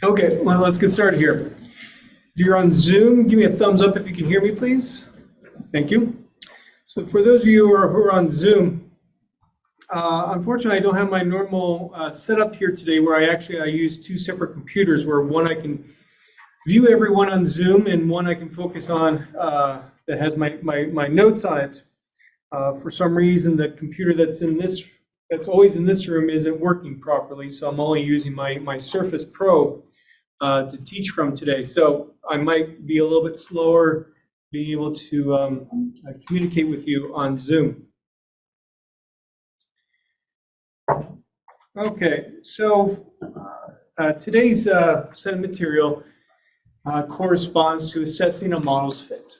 Okay, well, let's get started here. If you're on Zoom, give me a thumbs up if you can hear me, please. Thank you. So for those of you who are on Zoom, unfortunately, I don't have my normal setup here today where I use two separate computers where one I can view everyone on Zoom and one I can focus on that has my notes on it. For some reason, the computer that's always in this room isn't working properly, so I'm only using my Surface Pro to teach from today. So I might be a little bit slower being able to communicate with you on Zoom. Okay, so today's set of material corresponds to assessing a model's fit.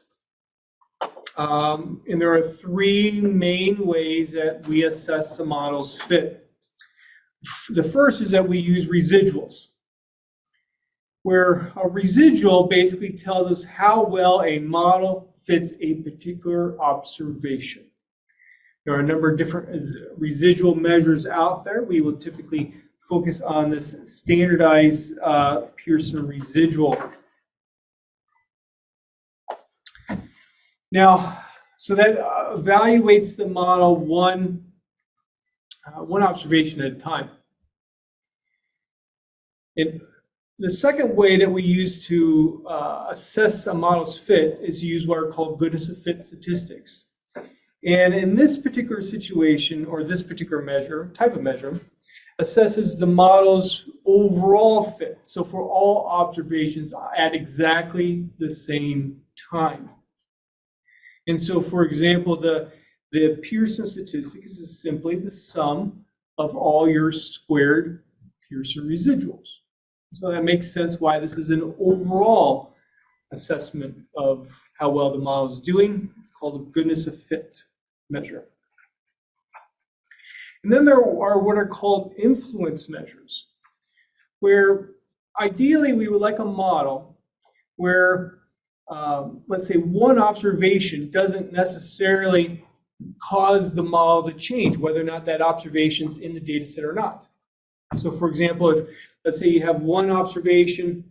And there are three main ways that we assess a model's fit. The first is that we use residuals, where a residual basically tells us how well a model fits a particular observation. There are a number of different residual measures out there. We will typically focus on this standardized Pearson residual. Now, so that evaluates the model one observation at a time. The second way that we use to assess a model's fit is to use what are called goodness of fit statistics. And in this particular situation, or this particular type of measure, assesses the model's overall fit. So for all observations at exactly the same time. And so, for example, the Pearson statistic is simply the sum of all your squared Pearson residuals. So that makes sense why this is an overall assessment of how well the model is doing. It's called a goodness of fit measure. And then there are what are called influence measures, where ideally we would like a model where let's say one observation doesn't necessarily cause the model to change, whether or not that observation's in the data set or not. So for example, if let's say you have one observation,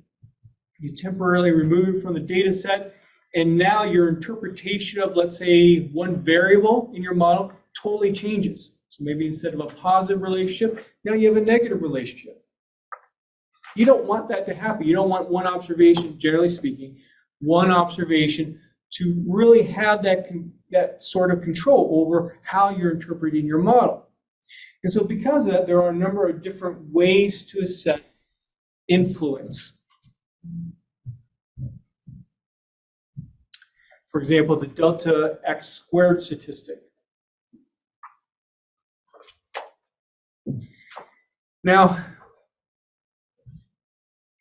you temporarily remove it from the data set, and now your interpretation of, let's say, one variable in your model totally changes. So maybe instead of a positive relationship, now you have a negative relationship. You don't want that to happen. You don't want one observation, generally speaking, one observation to really have that sort of control over how you're interpreting your model. And so because of that, there are a number of different ways to assess influence. For example, the delta x squared statistic. Now,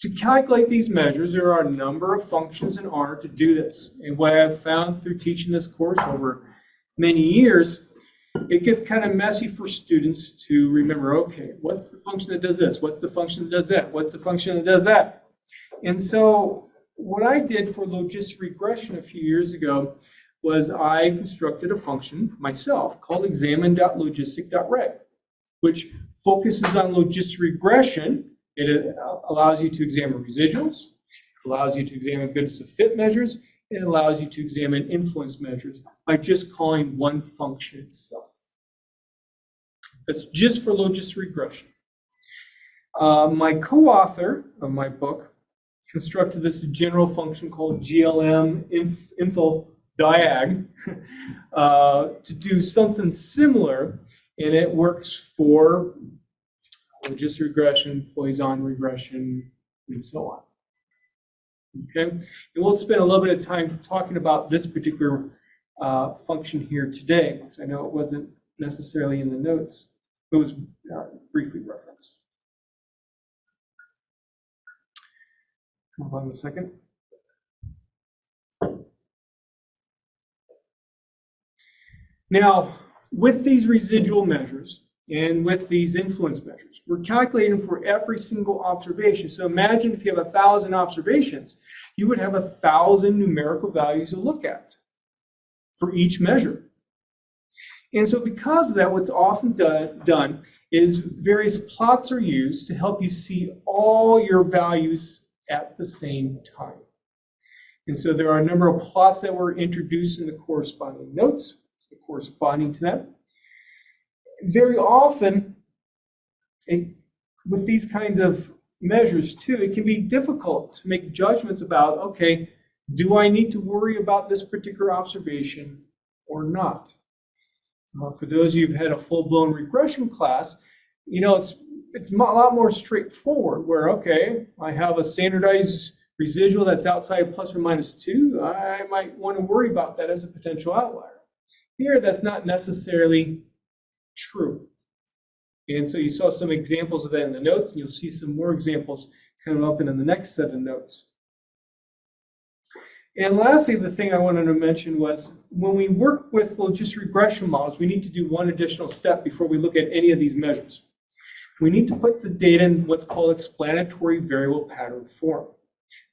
to calculate these measures, there are a number of functions in R to do this. And what I've found through teaching this course over many years, it gets kind of messy for students to remember, okay, what's the function that does this? What's the function that does that? What's the function that does that? And so what I did for logistic regression a few years ago was I constructed a function myself called examine.logistic.reg, which focuses on logistic regression. It allows you to examine residuals, allows you to examine goodness of fit measures, and allows you to examine influence measures by just calling one function itself. That's just for logistic regression. My co-author of my book constructed this general function called GLM info diag to do something similar, and it works for logistic regression, Poisson regression, and so on. Okay, and we'll spend a little bit of time talking about this particular function here today, because I know it wasn't necessarily in the notes. It was briefly referenced. Hold on a second. Now, with these residual measures and with these influence measures, we're calculating for every single observation. So imagine if you have 1,000 observations, you would have 1,000 numerical values to look at for each measure. And so because of that, what's often done is various plots are used to help you see all your values at the same time. And so there are a number of plots that were introduced in the corresponding notes, corresponding to that. Very often, with these kinds of measures too, it can be difficult to make judgments about, okay, do I need to worry about this particular observation or not? For those of you who've had a full-blown regression class, it's a lot more straightforward where, okay, I have a standardized residual that's outside plus or minus 2. I might want to worry about that as a potential outlier. Here, that's not necessarily true. And so you saw some examples of that in the notes, and you'll see some more examples coming up in the next set of notes. And lastly, the thing I wanted to mention was when we work with just regression models, we need to do one additional step before we look at any of these measures. We need to put the data in what's called explanatory variable pattern form.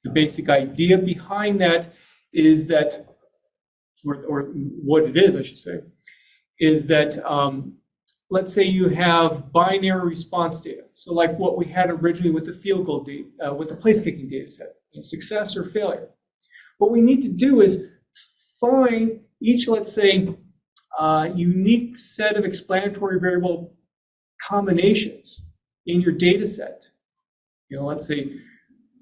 The basic idea behind that is that, or what it is, I should say, is that let's say you have binary response data. So like what we had originally with the field goal data, with the place kicking data set, success or failure. What we need to do is find each, let's say, unique set of explanatory variable combinations in your data set. Let's say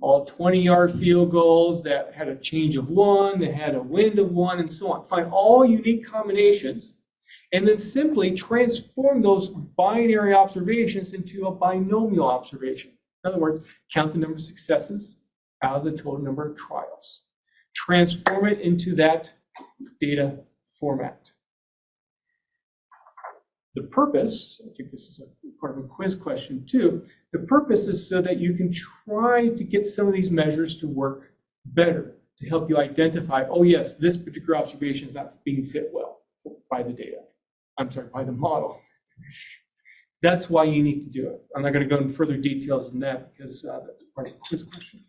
all 20-yard field goals that had a change of 1, that had a wind of 1, and so on. Find all unique combinations, and then simply transform those binary observations into a binomial observation. In other words, count the number of successes out of the total number of trials. Transform it into that data format. The purpose, I think this is a part of a quiz question too, the purpose is so that you can try to get some of these measures to work better, to help you identify, oh yes, this particular observation is not being fit well by the data. I'm sorry, by the model. That's why you need to do it. I'm not going to go into further details than that because that's part of the quiz question.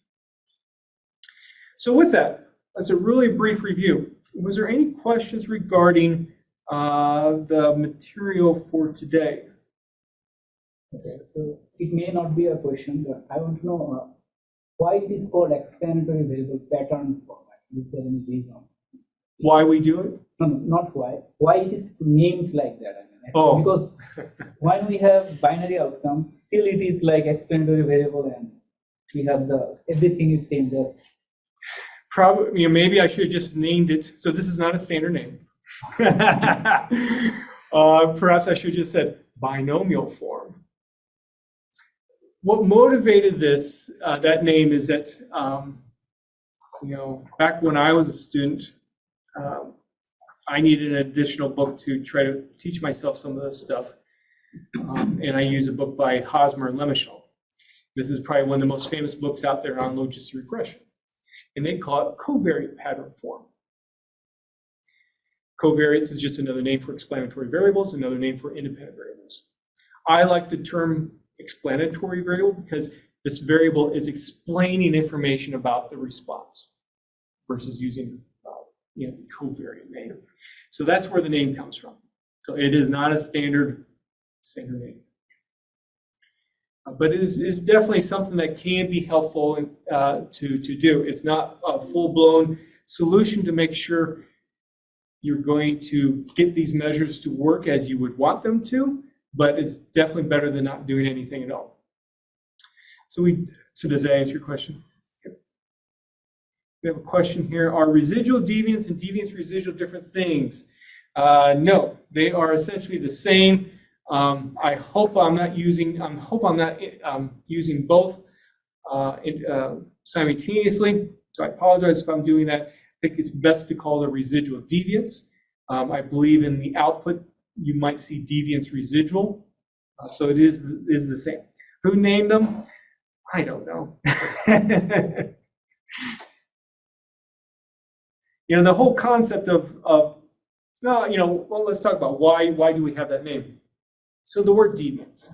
So with that, that's a really brief review. Was there any questions regarding the material for today? Okay, so it may not be a question, but I want to know why it is called explanatory variable pattern format. Is there any reason? Why we do it? No, not why. Why it is named like that? Oh. Because when we have binary outcomes, still it is like explanatory variable, and we have everything is same. Just probably, maybe I should have just named it. So this is not a standard name. Perhaps I should have just said binomial form. What motivated this, that name, is that back when I was a student, I needed an additional book to try to teach myself some of this stuff, and I use a book by Hosmer and Lemishal. This is probably one of the most famous books out there on logistic regression, and they call it covariate pattern form. Covariates is just another name for explanatory variables, another name for independent variables. I like the term explanatory variable because this variable is explaining information about the response versus using covariate name. So that's where the name comes from. So it is not a standard name. But it is definitely something that can be helpful to do. It's not a full-blown solution to make sure you're going to get these measures to work as you would want them to, but it's definitely better than not doing anything at all. So does that answer your question? Okay. We have a question here. Are residual deviance and deviance residual different things? No, they are essentially the same. I hope I'm not using both simultaneously. So I apologize if I'm doing that. I think it's best to call it residual deviance. I believe in the output you might see deviance residual. So it is the same. Who named them? I don't know. The whole concept of let's talk about why do we have that name? So the word deviance.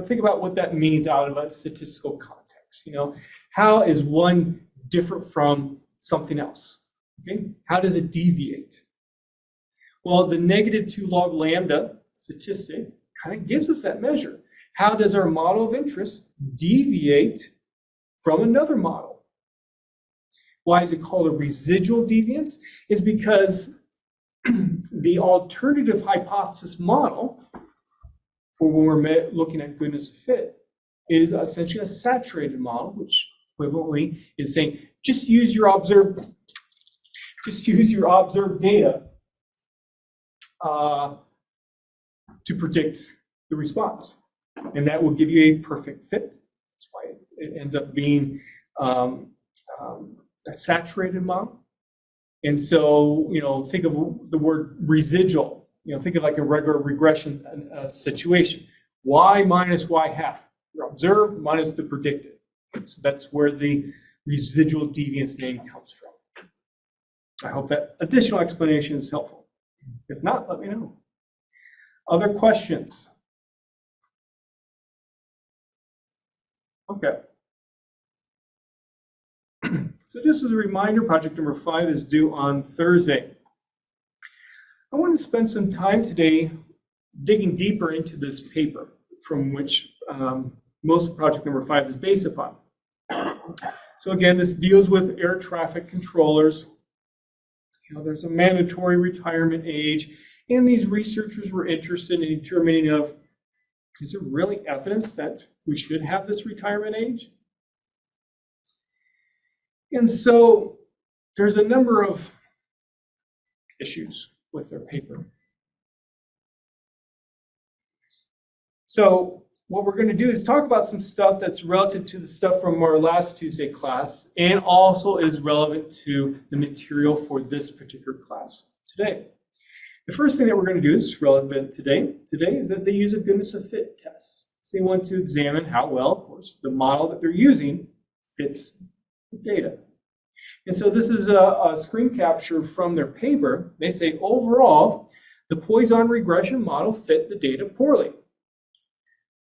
Think about what that means out of a statistical context. How is one different from something else? Okay, how does it deviate? Well, the -2 log lambda statistic kind of gives us that measure. how does our model of interest deviate from another model? Why is it called a residual deviance? It's because the alternative hypothesis model for when we're looking at goodness of fit is essentially a saturated model, which equivalently is saying just use your observed data to predict the response, and that will give you a perfect fit. That's why it ends up being a saturated model. And so, think of the word residual. Think of like a regular regression situation. Y minus y hat. Your observed minus the predicted. So that's where the residual deviance name comes from. I hope that additional explanation is helpful. If not, let me know. Other questions? Okay. So just as a reminder, project number 5 is due on Thursday. I want to spend some time today digging deeper into this paper from which most of project number 5 is based upon. So again, this deals with air traffic controllers. There's a mandatory retirement age, and these researchers were interested in determining is there really evidence that we should have this retirement age? And so there's a number of issues with their paper. So what we're going to do is talk about some stuff that's relative to the stuff from our last Tuesday class and also is relevant to the material for this particular class today. The first thing that we're going to do is relevant today is that they use a goodness of fit test. So they want to examine how well, of course, the model that they're using fits the data. And so this is a screen capture from their paper. They say, overall, the Poisson regression model fit the data poorly.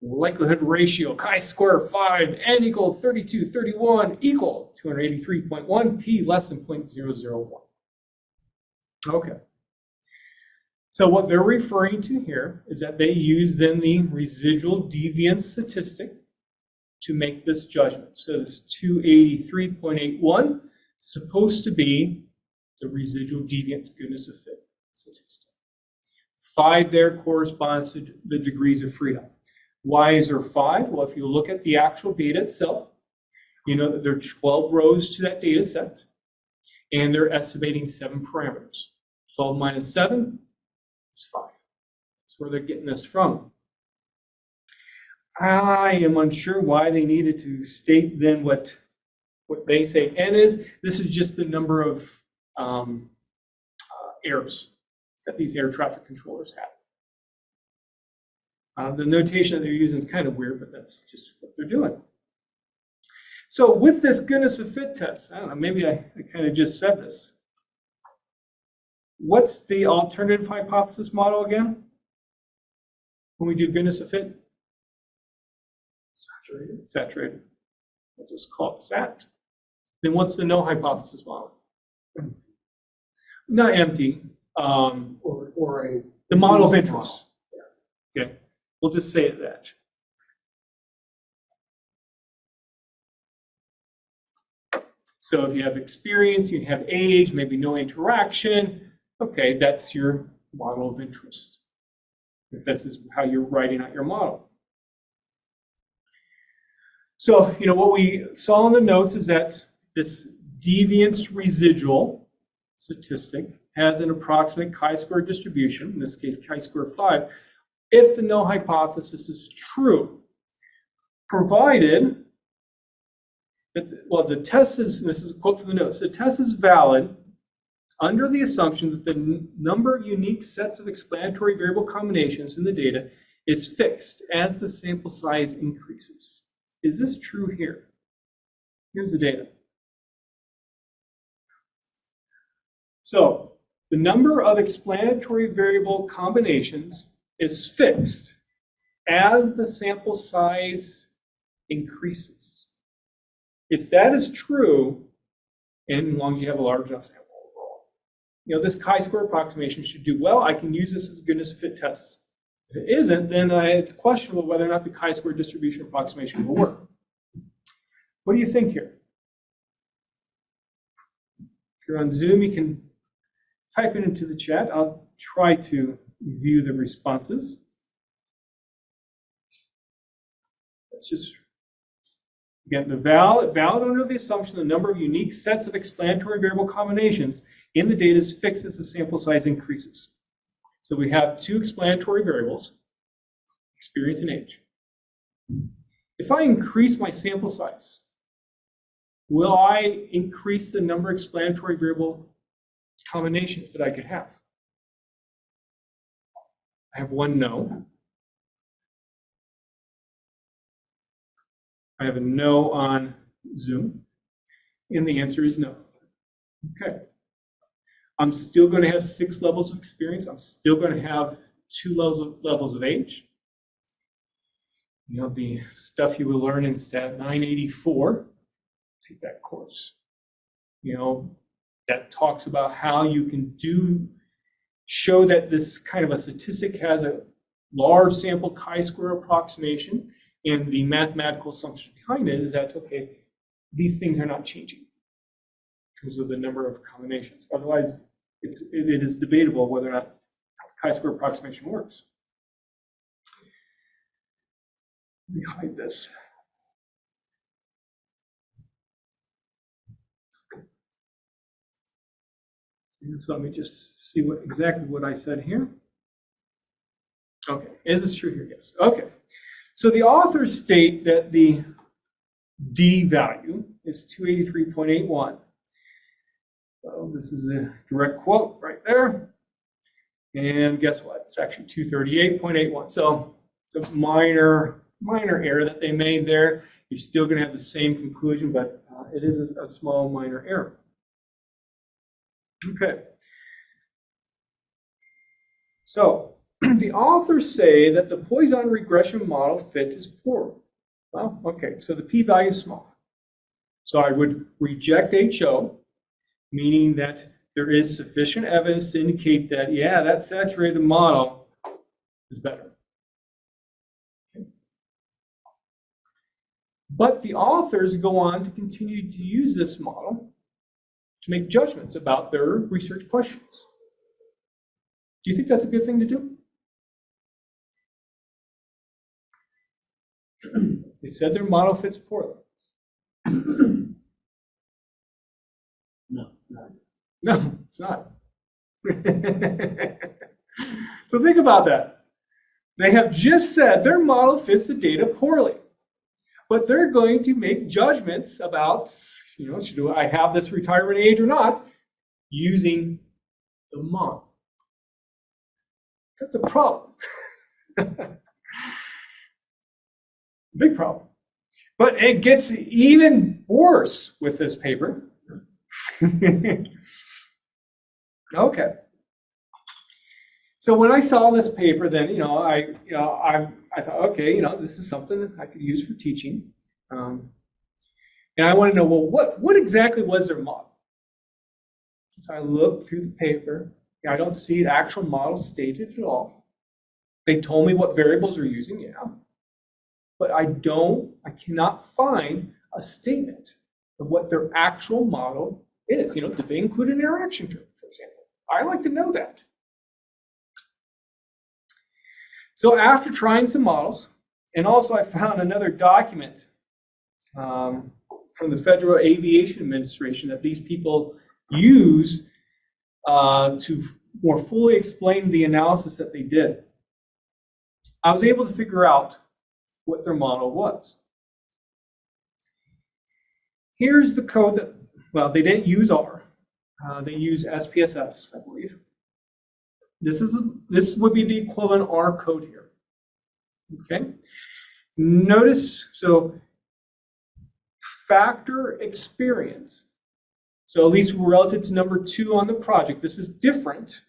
Likelihood ratio, chi-square 5, n equal 3231 equal 283.1, p less than 0.001. Okay. So what they're referring to here is that they use then the residual deviance statistic to make this judgment. So this 283.81 is supposed to be the residual deviance goodness of fit statistic. 5 there corresponds to the degrees of freedom. Why is there 5? Well, if you look at the actual data itself, you know that there are 12 rows to that data set, and they're estimating 7 parameters. 12 minus 7 is 5. That's where they're getting this from. I am unsure why they needed to state then what they say n is. This is just the number of errors that these air traffic controllers have. The notation that they're using is kind of weird, but that's just what they're doing. So with this goodness of fit test, I don't know, maybe I kind of just said this. What's the alternative hypothesis model again? When we do goodness of fit? Saturated. Saturated. We'll just call it SAT. Then what's the null hypothesis model? Not empty. The model of interest. Okay. We'll just say that. So if you have experience, you have age, maybe no interaction, okay, that's your model of interest. If this is how you're writing out your model. So, what we saw in the notes is that this deviance residual statistic has an approximate chi-square distribution, in this case chi-square 5, if the null hypothesis is true, provided that, the test is, this is a quote from the notes, the test is valid under the assumption that the number of unique sets of explanatory variable combinations in the data is fixed as the sample size increases. Is this true here? Here's the data. So the number of explanatory variable combinations is fixed as the sample size increases. If that is true, and as long as you have a large enough sample overall, this chi-square approximation should do well. I can use this as a goodness of fit test If it isn't, then it's questionable whether or not the chi-square distribution approximation will work. What do you think here? If you're on Zoom, you can type it into the chat. I'll try to view the responses. Let's just, again, valid under the assumption the number of unique sets of explanatory variable combinations in the data is fixed as the sample size increases. So we have two explanatory variables, experience and age. If I increase my sample size, will I increase the number of explanatory variable combinations that I could have? I have one no. I have a no on Zoom, and the answer is no. Okay. I'm still going to have 6 levels of experience. I'm still going to have 2 levels of age. You know, the stuff you will learn in Stat 984, take that course. You know, that talks about how you can show that this kind of a statistic has a large sample chi-square approximation, and the mathematical assumption behind it is that, okay, these things are not changing in terms of the number of combinations. Otherwise, it is debatable whether or not chi-square approximation works. Let me hide this. And so let me just see exactly what I said here. Okay, is this true here? Yes. Okay. So the authors state that the D value is 283.81. So this is a direct quote right there. And guess what? It's actually 238.81. So it's a minor error that they made there. You're still going to have the same conclusion, but it is a small minor error. Okay. So the authors say that the Poisson regression model fit is poor. Well, okay, so the p-value is small. So I would reject HO, meaning that there is sufficient evidence to indicate that, yeah, that saturated model is better. Okay. But the authors go on to continue to use this model to make judgments about their research questions. Do you think that's a good thing to do? They said their model fits poorly. No, it's not. So think about that. They have just said their model fits the data poorly, but they're going to make judgments about, you know, should I have this retirement age or not, using the model. That's a problem. Big problem. But it gets even worse with this paper. Okay. So when I saw this paper, then I thought, okay, this is something that I could use for teaching, and I want to know, well, what exactly was their model? So I looked through the paper. I don't see the actual model stated at all. They told me what variables they're using, yeah, but I cannot find a statement of what their actual model is. Do they include an interaction term, for example? I like to know that. So after trying some models, and also I found another document from the Federal Aviation Administration that these people use to more fully explain the analysis that they did. I was able to figure out what their model was. Here's the code that, well, they didn't use R. They use SPSS, I believe. This would be the equivalent R code here. Okay. Notice, so factor experience. So at least relative to number 2 on the project, this is different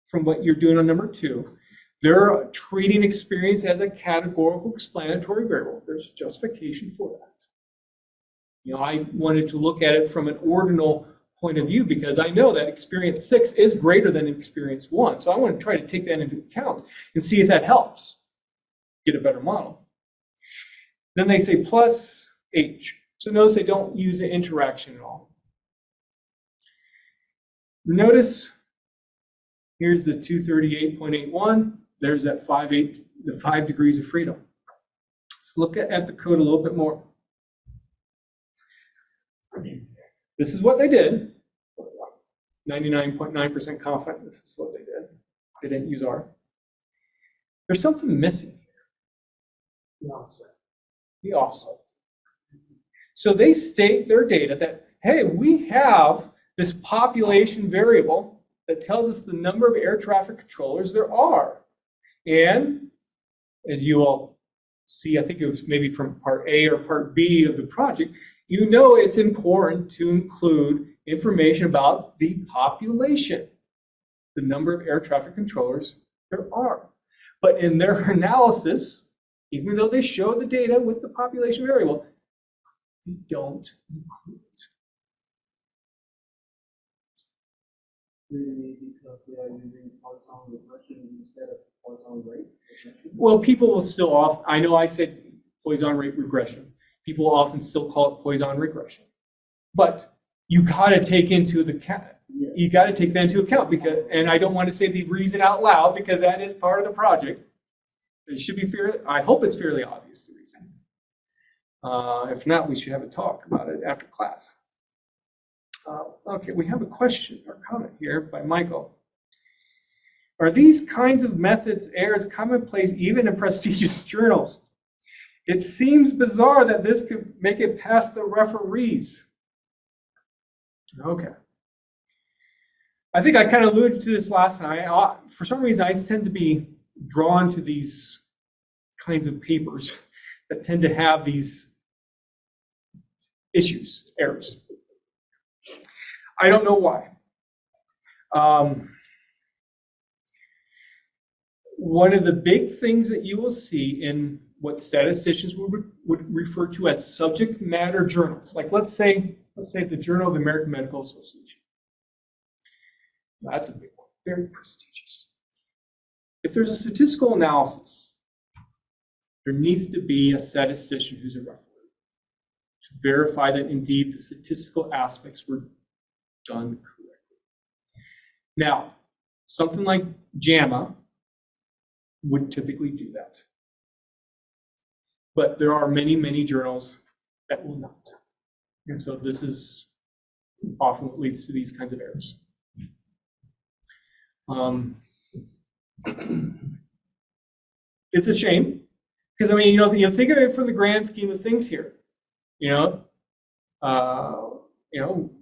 from what you're doing on number 2. They're treating experience as a categorical explanatory variable. There's justification for that. I wanted to look at it from an ordinal point of view because I know that experience 6 is greater than experience 1. So I want to try to take that into account and see if that helps get a better model. Then they say plus H. So notice they don't use the interaction at all. Notice here's the 238.81. There's that 5 degrees of freedom. Let's look at the code a little bit more. This is what they did. 99.9% confident this is what they did. They didn't use R. There's something missing here. The offset. The offset. So they state their data that, hey, we have this population variable that tells us the number of air traffic controllers there are. And as you all see, I think it was maybe from part A or part B of the project, you know it's important to include information about the population, the number of air traffic controllers there are. But in their analysis, even though they show the data with the population variable, they don't include it. Maybe because they are using Poisson regression instead of Poisson rate regression. Well, people will still often, I know I said Poisson rate regression. People often still call it Poisson regression. But you gotta take into the you gotta take that into account because, and I don't want to say the reason out loud because that is part of the project. It should be fairly, I hope it's fairly obvious the reason. If not, we should have a talk about it after class. Okay, we have a question or comment here by Michael. Are these kinds of methods errors commonplace even in prestigious journals? It seems bizarre that this could make it past the referees. Okay. I think I kind of alluded to this last time. For some reason, I tend to be drawn to these kinds of papers that tend to have these issues, errors. I don't know why. One of the big things that you will see in what statisticians would refer to as subject matter journals, like let's say the Journal of the American Medical Association. That's a big one, very prestigious. If there's a statistical analysis, there needs to be a statistician who's a referee to verify that indeed the statistical aspects were done correctly. Now, something like JAMA would typically do that. But there are many, many journals that will not. And so this is often what leads to these kinds of errors. It's a shame because I mean, you think of it from the grand scheme of things here.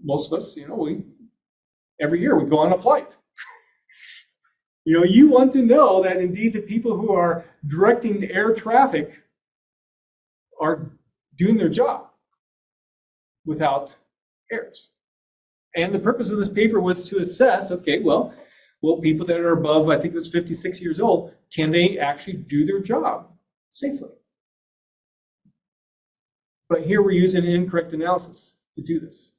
Most of us, every year we go on a flight. You want to know that indeed the people who are directing the air traffic are doing their job without errors. And the purpose of this paper was to assess, okay, well, people that are above, I think it was 56 years old, can they actually do their job safely? But here we're using an incorrect analysis to do this.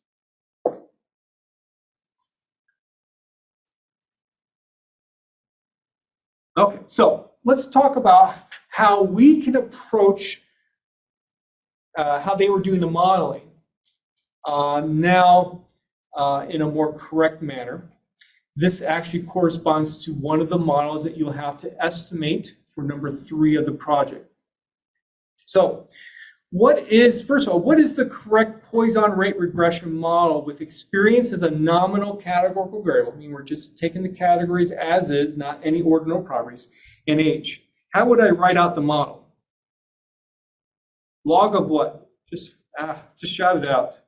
Okay, so let's talk about how we can approach how they were doing the modeling now in a more correct manner. This actually corresponds to one of the models that you'll have to estimate for number 3 of the project. So first of all, what is the correct Poisson rate regression model with experience as a nominal categorical variable? I mean, we're just taking the categories as is, not any ordinal properties, and age. How would I write out the model? Log of what? Just shout it out.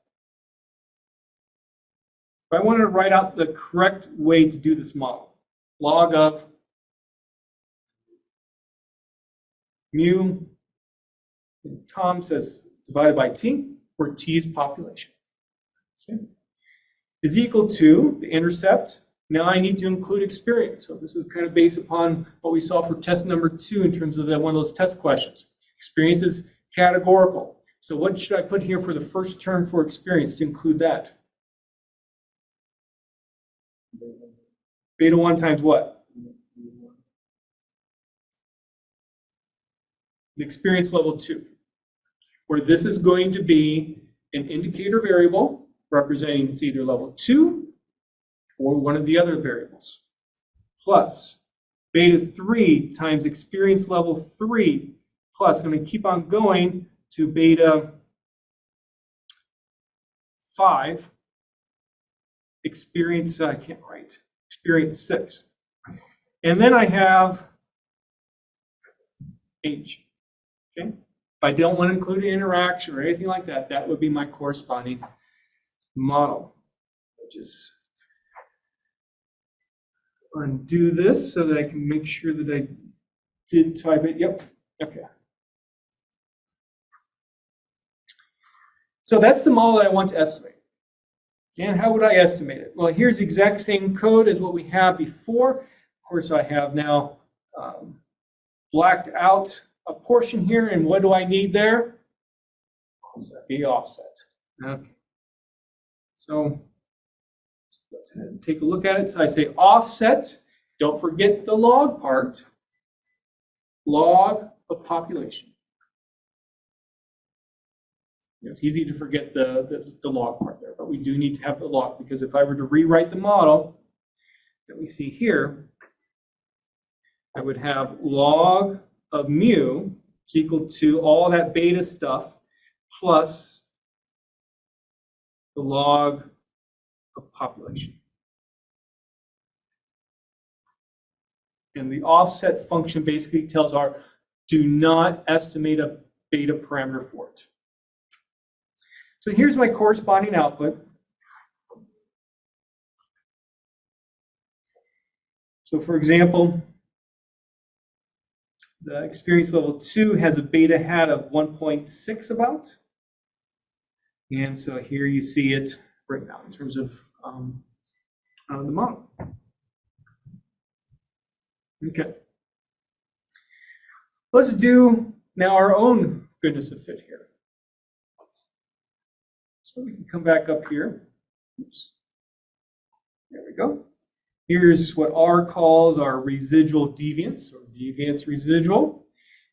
If I wanted to write out the correct way to do this model, log of mu, Tom says divided by t, where t is population. Okay. Is equal to the intercept. Now I need to include experience. So this is kind of based upon what we saw for test number 2 in terms of one of those test questions. Experience is categorical. So what should I put here for the first term for experience to include that? Beta 1 times what? The experience level 2, where this is going to be an indicator variable representing it's either level 2 or one of the other variables, plus beta 3 times experience level 3, plus I'm going to keep on going to beta 5, experience, I can't write, experience 6. And then I have H. Okay? If I don't want to include an interaction or anything like that, that would be my corresponding model. I'll just undo this so that I can make sure that I did type it. Yep. Okay. So that's the model that I want to estimate. And how would I estimate it? Well, here's the exact same code as what we had before. Of course, I have now blacked out a portion here, and what do I need there? The offset. Okay. So let's take a look at it. So I say offset. Don't forget the log part. Log of population. It's easy to forget the log part there, but we do need to have the log, because if I were to rewrite the model that we see here, I would have log of mu is equal to all that beta stuff plus the log of population. And the offset function basically tells our do not estimate a beta parameter for it. So here's my corresponding output. So for example, the experience level 2 has a beta hat of 1.6 about. And so here you see it right now in terms of the model. Okay. Let's do now our own goodness of fit here. So we can come back up here. Oops. There we go. Here's what R calls our residual deviance, or deviance residual.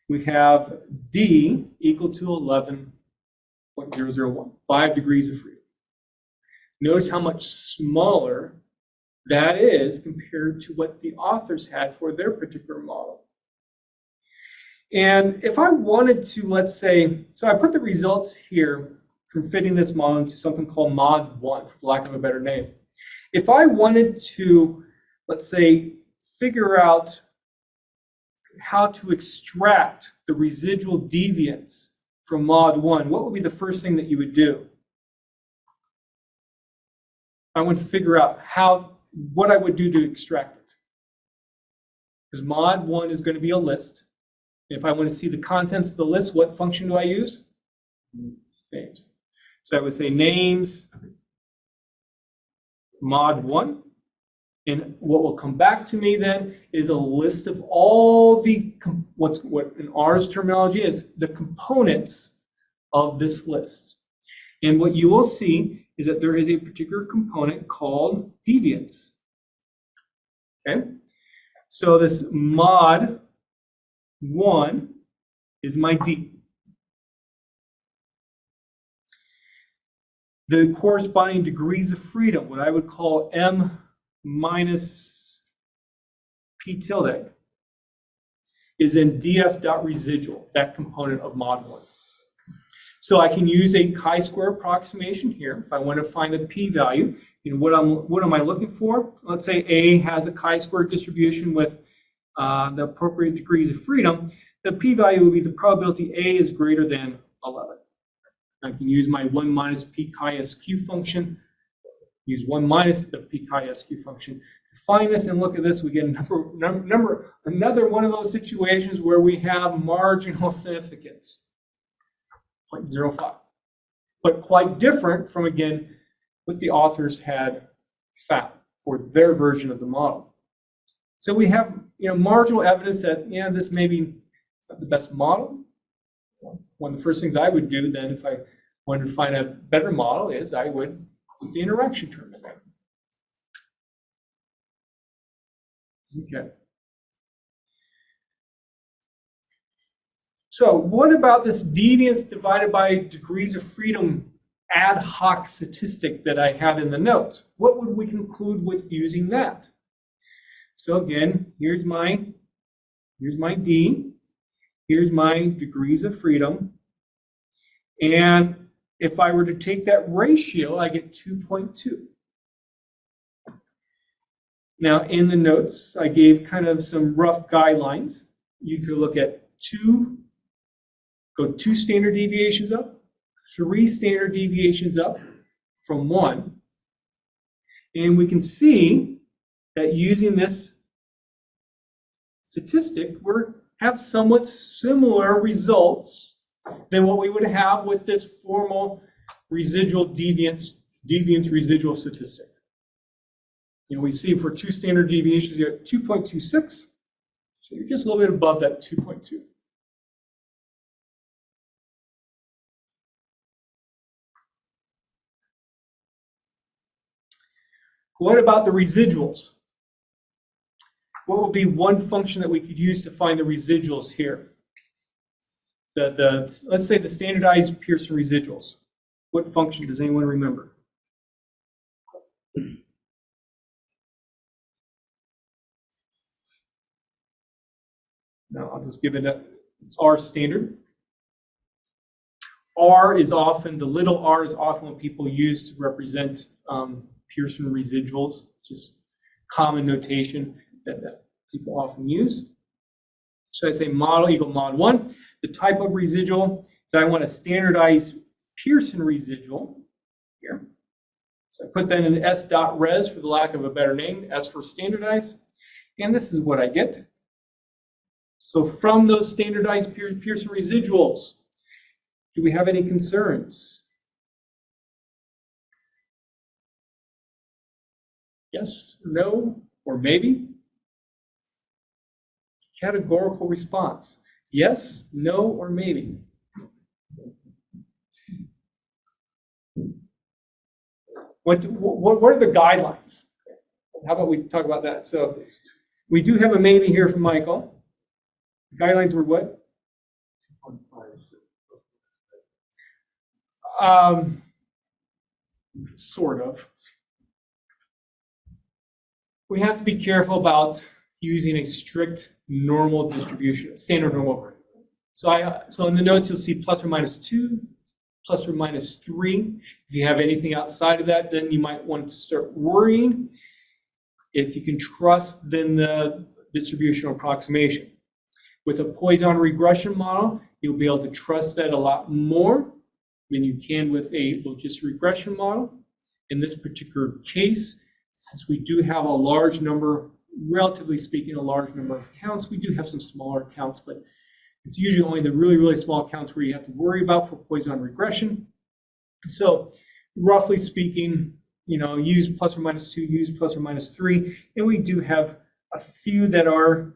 We have D equal to 11.001, 5 degrees of freedom. Notice how much smaller that is compared to what the authors had for their particular model. And if I wanted to, let's say, so I put the results here from fitting this model into something called mod 1, for lack of a better name. If I wanted to, let's say, figure out how to extract the residual deviance from mod 1, what would be the first thing that you would do? I want to figure out what I would do to extract it. Because mod 1 is going to be a list. If I want to see the contents of the list, what function do I use? Names. So I would say names mod 1. And what will come back to me then is a list of all the, what in R's terminology is, the components of this list. And what you will see is that there is a particular component called deviance. Okay? So this mod 1 is my D. The corresponding degrees of freedom, what I would call M minus P tilde, is in df.residual, that component of mod 1. So I can use a chi-square approximation here. If I want to find a p-value, what am I looking for? Let's say A has a chi-square distribution with the appropriate degrees of freedom. The p-value would be the probability A is greater than 11. I can use my 1 minus p chi sq function, use 1 minus the p chi sq function to find this, and look at this. We get another one of those situations where we have marginal significance, 0.05. But quite different from, again, what the authors had found for their version of the model. So we have marginal evidence that this may be not the best model. One of the first things I would do then, if I wanted to find a better model, is I would put the interaction term in there. Okay. So what about this deviance divided by degrees of freedom ad hoc statistic that I have in the notes? What would we conclude with using that? So again, here's my D, here's my degrees of freedom, and if I were to take that ratio, I get 2.2. Now in the notes, I gave kind of some rough guidelines. You could look at go 2 standard deviations up, 3 standard deviations up from 1. And we can see that using this statistic, we have somewhat similar results than what we would have with this formal residual deviance residual statistic. You know, we see for 2 standard deviations, you're at 2.26. So you're just a little bit above that 2.2. What about the residuals? What would be one function that we could use to find the residuals here? Let's say the standardized Pearson residuals. What function does anyone remember? No, I'll just give it it's R standard. R is often, the little r is often what people use to represent Pearson residuals, just common notation that people often use. So I say model equal mod 1. The type of residual is I want a standardized Pearson residual here. So I put that in S dot res for the lack of a better name, S for standardized. And this is what I get. So from those standardized Pearson residuals, do we have any concerns? Yes, no, or maybe? Categorical response. Yes, no, or maybe. What are the guidelines? How about we talk about that? So we do have a maybe here from Michael. The guidelines were what? Sort of. We have to be careful about using a strict normal distribution, standard normal. So in the notes, you'll see plus or minus 2, plus or minus 3. If you have anything outside of that, then you might want to start worrying. If you can trust, then the distributional approximation. With a Poisson regression model, you'll be able to trust that a lot more than you can with a logistic regression model. In this particular case, since we do have a large number, relatively speaking, a large number of counts, we do have some smaller counts, but it's usually only the really, really small counts where you have to worry about for Poisson regression. So roughly speaking, you know, use plus or minus 2, use plus or minus 3, and we do have a few that are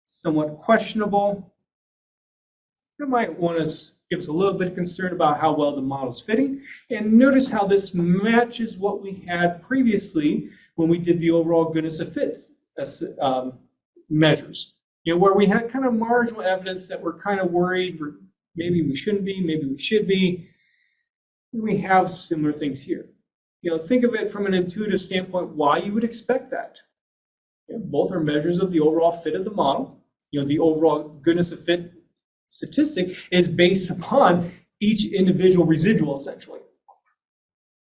somewhat questionable. That might want to give us a little bit of concern about how well the model is fitting. And notice how this matches what we had previously when we did the overall goodness of fit measures. You know, where we had kind of marginal evidence that we're kind of worried, maybe we shouldn't be, maybe we should be. We have similar things here. You know, think of it from an intuitive standpoint, why you would expect that. You know, both are measures of the overall fit of the model. You know, the overall goodness of fit statistic is based upon each individual residual, essentially.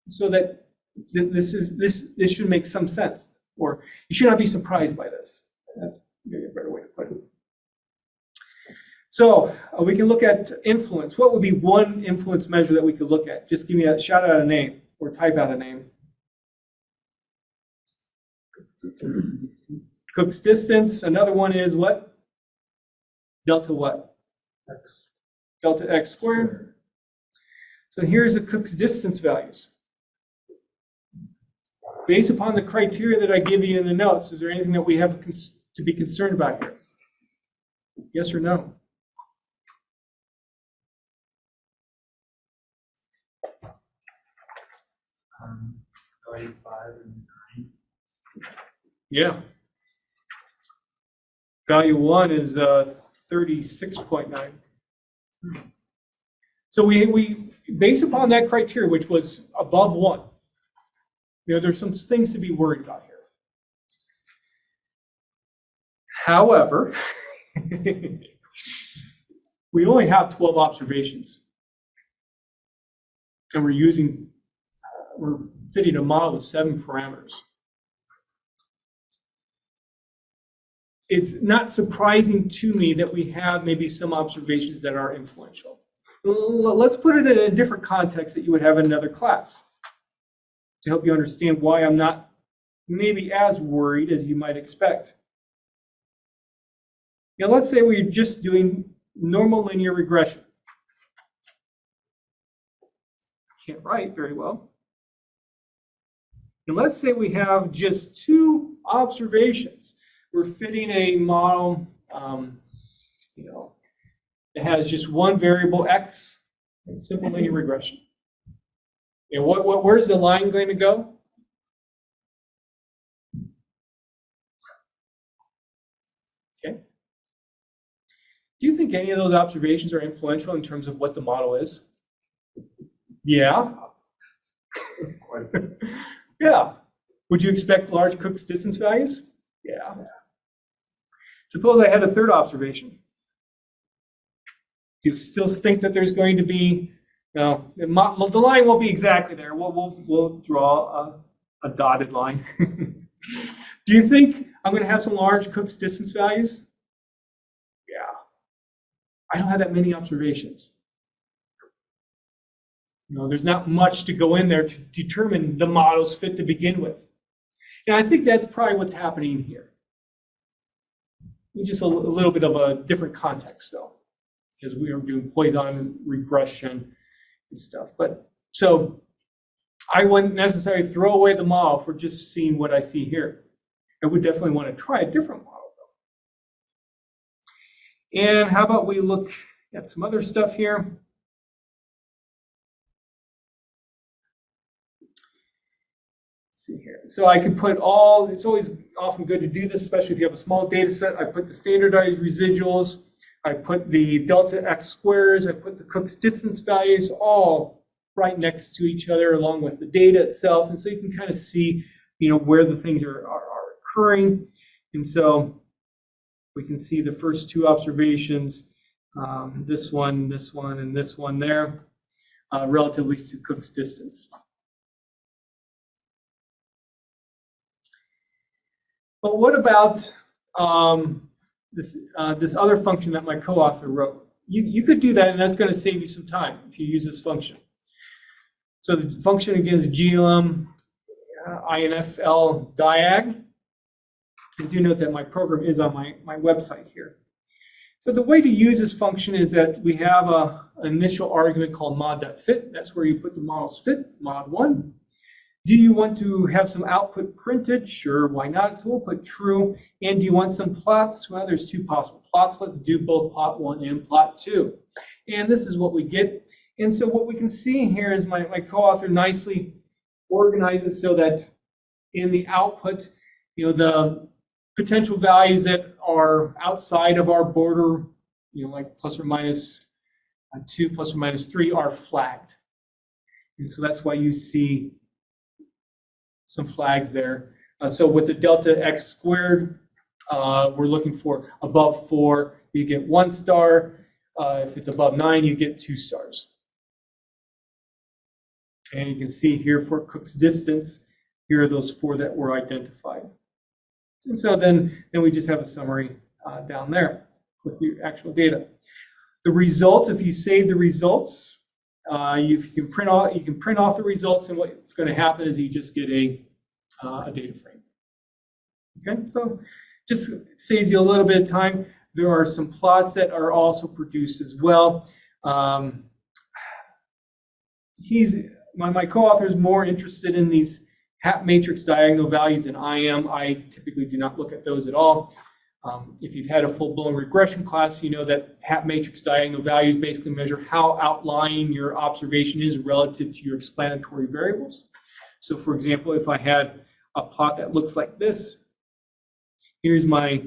So that this should make some sense, or you should not be surprised by this. That's maybe a better way to put it. So we can look at influence. What would be one influence measure that we could look at? Just give me shout out a name or type out a name. Cook's distance. Another one is what? Delta what? X. Delta x squared. So here's the Cook's distance values. Based upon the criteria that I give you in the notes, is there anything that we have to be concerned about here? Yes or no? Going 5 and 9. Yeah. Value 1 is 36.9. So we based upon that criteria, which was above 1, there's some things to be worried about here. However, we only have 12 observations. And we're fitting a model with 7 parameters. It's not surprising to me that we have maybe some observations that are influential. Let's put it in a different context that you would have in another class to help you understand why I'm not maybe as worried as you might expect. Now, let's say we're just doing normal linear regression. Can't write very well. And let's say we have just 2 observations. We're fitting a model, that has just one variable x, simple linear regression. And where's the line going to go? Okay. Do you think any of those observations are influential in terms of what the model is? Yeah. Yeah. Would you expect large Cook's distance values? Yeah. Suppose I had a third observation. Do you still think that there's going to be, the line won't be exactly there. We'll draw a dotted line. Do you think I'm going to have some large Cook's distance values? Yeah. I don't have that many observations. There's not much to go in there to determine the model's fit to begin with. And I think that's probably what's happening here. Just a little bit of a different context, though, because we are doing Poisson regression and stuff. But so I wouldn't necessarily throw away the model for just seeing what I see here. I would definitely want to try a different model, though. And how about we look at some other stuff here? See here. So I can put it's always often good to do this, especially if you have a small data set. I put the standardized residuals, I put the delta x squares, I put the Cook's distance values all right next to each other along with the data itself. And so you can kind of see, where the things are occurring. And so we can see the first 2 observations, this one, and this one there, relatively to Cook's distance. But what about this other function that my co-author wrote? You could do that, and that's going to save you some time if you use this function. So the function again is glm infl diag. And do note that my program is on my website here. So the way to use this function is that we have an initial argument called mod.fit. That's where you put the model's fit, mod1. Do you want to have some output printed? Sure, why not? So we'll put true. And do you want some plots? Well, there's 2 possible plots. Let's do both plot 1 and plot 2. And this is what we get. And so what we can see here is my co-author nicely organizes so that in the output, the potential values that are outside of our border, like plus or minus 2, plus or minus 3 are flagged. And so that's why you see some flags there. So with the delta x squared, we're looking for above 4, you get 1 star. If it's above 9, you get 2 stars. And you can see here for Cook's distance, here are those 4 that were identified. And so then we just have a summary down there with the actual data. The results, if you save the results, you can print off the results, and what's going to happen is you just get a data frame. Okay, so just saves you a little bit of time. There are some plots that are also produced as well. My co-author is more interested in these HAP matrix diagonal values than I am. I typically do not look at those at all. If you've had a full-blown regression class, you know that HAP matrix diagonal values basically measure how outlying your observation is relative to your explanatory variables. So for example, if I had a plot that looks like this, here's my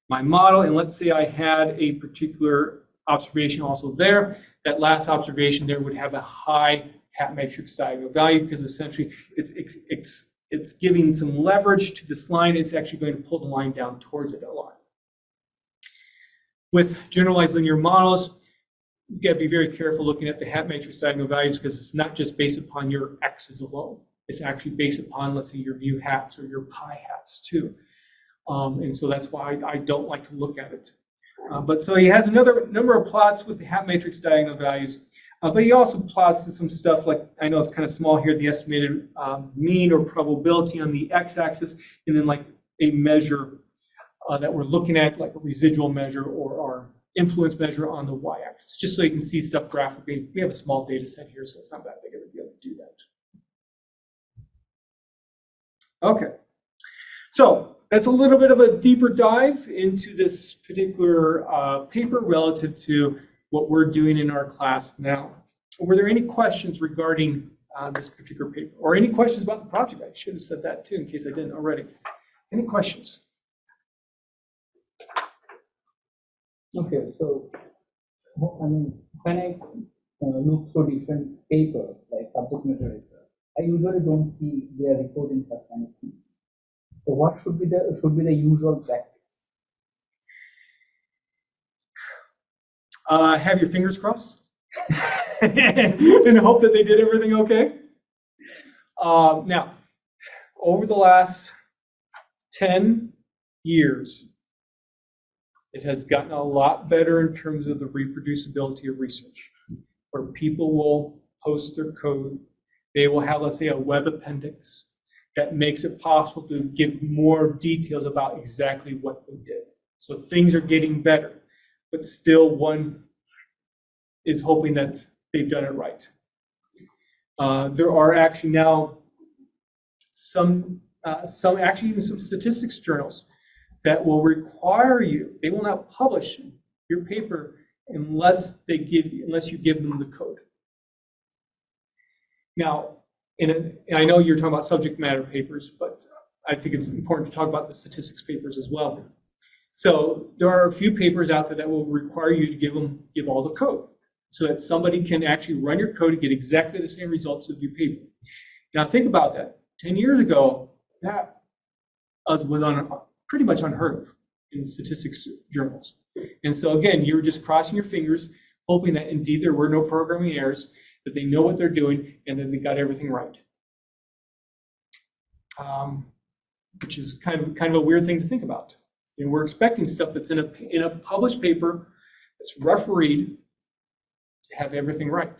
my model, and let's say I had a particular observation also there. That last observation there would have a high hat matrix diagonal value because essentially it's giving some leverage to this line. It's actually going to pull the line down towards it a lot. With generalized linear models, you got to be very careful looking at the hat matrix diagonal values because it's not just based upon your x's alone. It's actually based upon, let's say, your mu hats or your pi hats too. And so that's why I don't like to look at it. But so he has another number of plots with the hat matrix diagonal values. But he also plots some stuff like, I know it's kind of small here, the estimated mean or probability on the x-axis, and then like a measure that we're looking at, like a residual measure or our influence measure on the y-axis, just so you can see stuff graphically. We have a small data set here, so it's not that big of a deal to do that. Okay, so that's a little bit of a deeper dive into this particular paper relative to what we're doing in our class now. Were there any questions regarding this particular paper, or any questions about the project? I should have said that too, in case I didn't already. Any questions? Okay, so I mean, when I look through different papers like subject matter research, I usually don't see they are reporting such kind of things. So what should be the usual practice? Have your fingers crossed and hope that they did everything okay. Now, over the last 10 years, it has gotten a lot better in terms of the reproducibility of research, where people will post their code. They will have, let's say, a web appendix that makes it possible to give more details about exactly what they did. So things are getting better, but still one is hoping that they've done it right. There are actually now some actually even some statistics journals that will require you, they will not publish your paper unless you give them the code. Now, I know you're talking about subject matter papers, but I think it's important to talk about the statistics papers as well. So there are a few papers out there that will require you to give all the code, so that somebody can actually run your code and get exactly the same results of your paper. Now think about that. 10 years ago, that was pretty much unheard of in statistics journals. And so again, you were just crossing your fingers, hoping that indeed there were no programming errors, that they know what they're doing, and that they got everything right. Which is kind of a weird thing to think about. And we're expecting stuff that's in a published paper that's rough read to have everything right,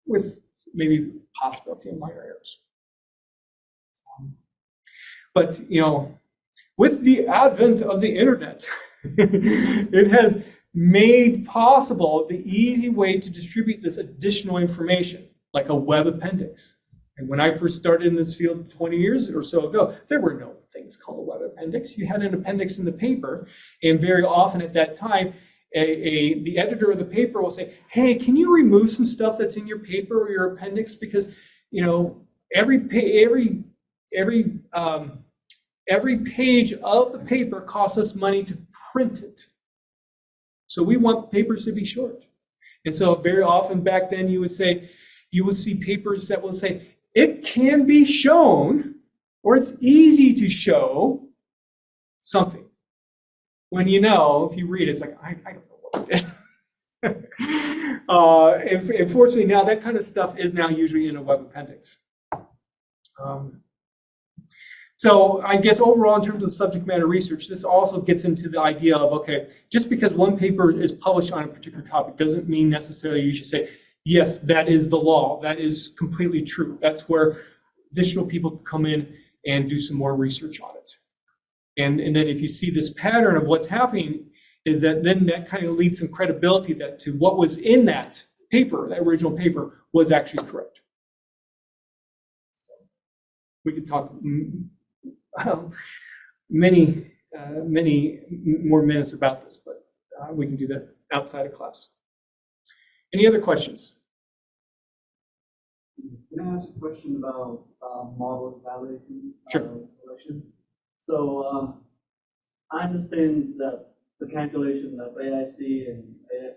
with maybe possibility of minor errors. But you know, with the advent of the internet, it has made possible the easy way to distribute this additional information, like a web appendix. And when I first started in this field 20 years or so ago, there were no things called a web appendix. You had an appendix in the paper, and very often at that time, the editor of the paper will say, "Hey, can you remove some stuff that's in your paper or your appendix, because you know every page of the paper costs us money to print it. So we want papers to be short." And so very often back then you would see papers that will say, "It can be shown," or "it's easy to show something." When you know, if you read it, it's like, I don't know what we did. Unfortunately, now that kind of stuff is now usually in a web appendix. So I guess overall, in terms of subject matter research, this also gets into the idea of, okay, just because one paper is published on a particular topic doesn't mean necessarily you should say, yes, that is the law, that is completely true. That's where additional people can come in and do some more research on it. And then if you see this pattern of what's happening, is that then that kind of leads some credibility that to what was in that paper, that original paper, was actually correct. So we could talk many more minutes about this, but we can do that outside of class. Any other questions? Can I ask a question about model validation? Sure. Collection? So I understand that calculation of AIC and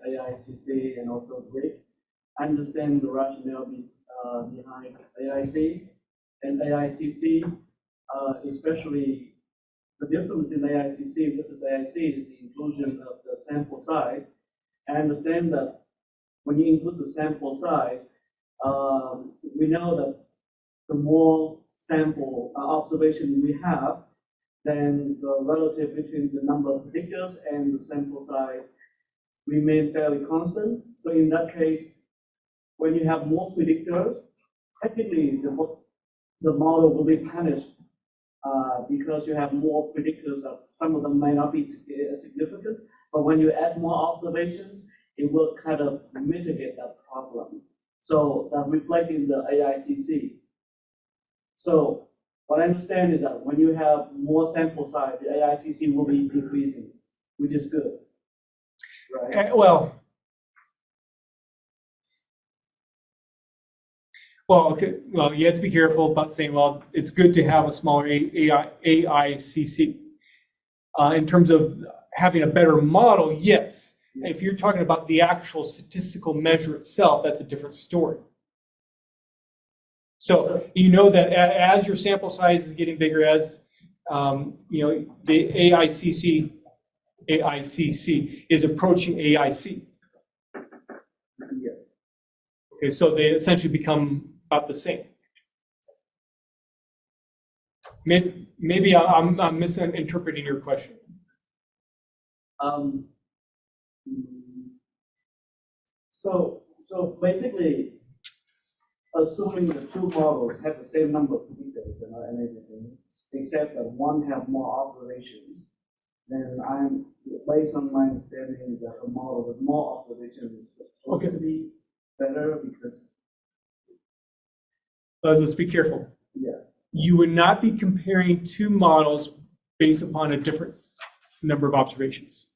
AICC and also grid. I understand the rationale behind AIC and AICC, especially the difference in AICC versus AIC is the inclusion of the sample size. I understand that when you include the sample size, we know that the more sample observation we have, then the relative between the number of predictors and the sample size remain fairly constant. So in that case, when you have more predictors, technically the model will be punished because you have more predictors. Some of them may not be significant, but when you add more observations, it will kind of mitigate that problem. So that reflects in the AICC. So what I understand is that when you have more sample size, the AICC will be decreasing, which is good, right? Okay. Well, you have to be careful about saying, well, it's good to have a smaller AICC. In terms of having a better model, yes. If you're talking about the actual statistical measure itself, that's a different story. So you know that as your sample size is getting bigger, as the AICC is approaching AIC. Yeah. Okay, so they essentially become about the same. Maybe I'm misinterpreting your question. So basically, assuming the two models have the same number of predictors and everything, except that one have more observations, then I'm, based on my understanding, that a model with more observations is supposed to be better because. Let's be careful. Yeah. You would not be comparing two models based upon a different number of observations.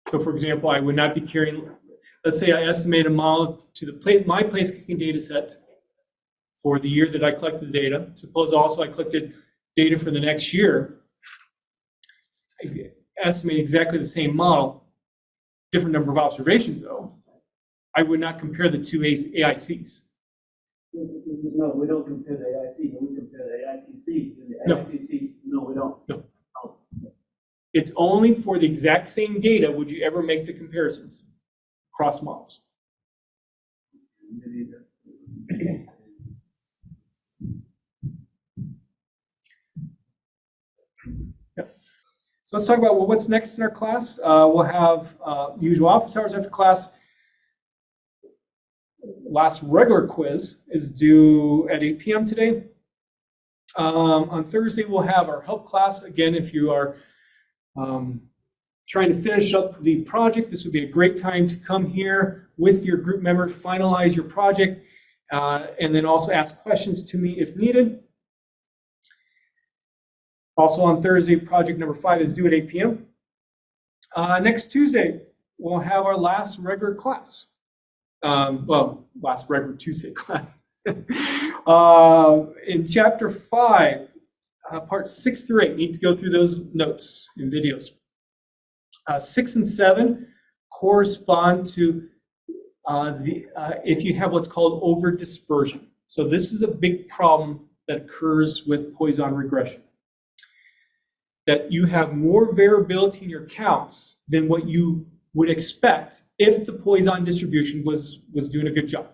So for example, I would not be carrying, let's say I estimate a model to my place kicking data set for the year that I collected the data. Suppose also I collected data for the next year. I estimate exactly the same model, different number of observations though. I would not compare the two AICs. No, we don't compare the AIC, but we compare the AICC. And the AICC, no, we don't. No. Oh. It's only for the exact same data would you ever make the comparisons across models. Yep. So let's talk about what's next in our class. We'll have usual office hours after class. Last regular quiz is due at 8 p.m. today. On Thursday, we'll have our help class. Again, if you are trying to finish up the project, this would be a great time to come here with your group members, finalize your project, and then also ask questions to me if needed. Also on Thursday, project number 5 is due at 8 p.m. Next Tuesday, we'll have our last regular class. Last regular Tuesday class. In chapter 5, parts 6 through 8, need to go through those notes and videos. 6 and 7 correspond to if you have what's called over dispersion. So this is a big problem that occurs with Poisson regression. That you have more variability in your counts than what you would expect if the Poisson distribution was doing a good job.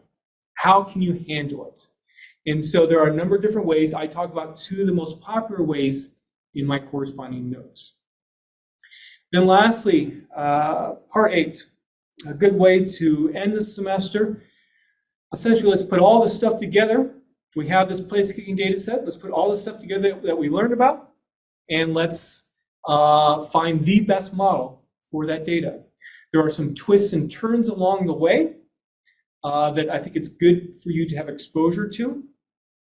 How can you handle it? And so there are a number of different ways. I talk about 2 of the most popular ways in my corresponding notes. Then lastly, part 8, a good way to end the semester. Essentially, let's put all this stuff together. We have this place kicking data set. Let's put all this stuff together that we learned about, and let's find the best model for that data. There are some twists and turns along the way that I think it's good for you to have exposure to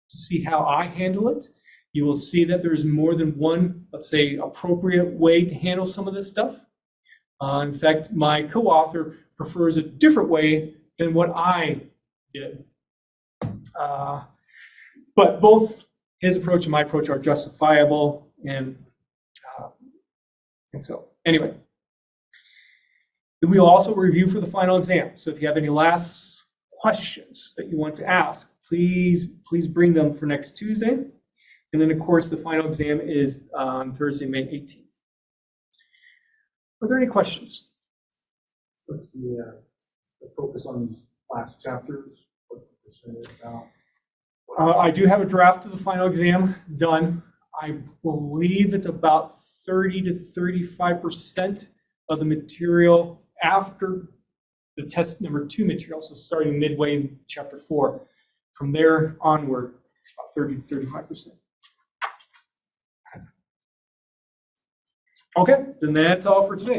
see how I handle it. You will see that there's more than one, let's say, appropriate way to handle some of this stuff. In fact, my co-author prefers a different way than what I did. But both his approach and my approach are justifiable, and so anyway, Then we'll also review for the final exam. So if you have any last questions that you want to ask, please bring them for next Tuesday. And then, of course, the final exam is on Thursday, May 18th. Are there any questions? What's the focus on these last chapters? What percentage about? I do have a draft of the final exam done. I believe it's about 30 to 35% of the material after the test number 2 material, so starting midway in chapter 4. From there onward, about 30 to 35%. Okay, then that's all for today.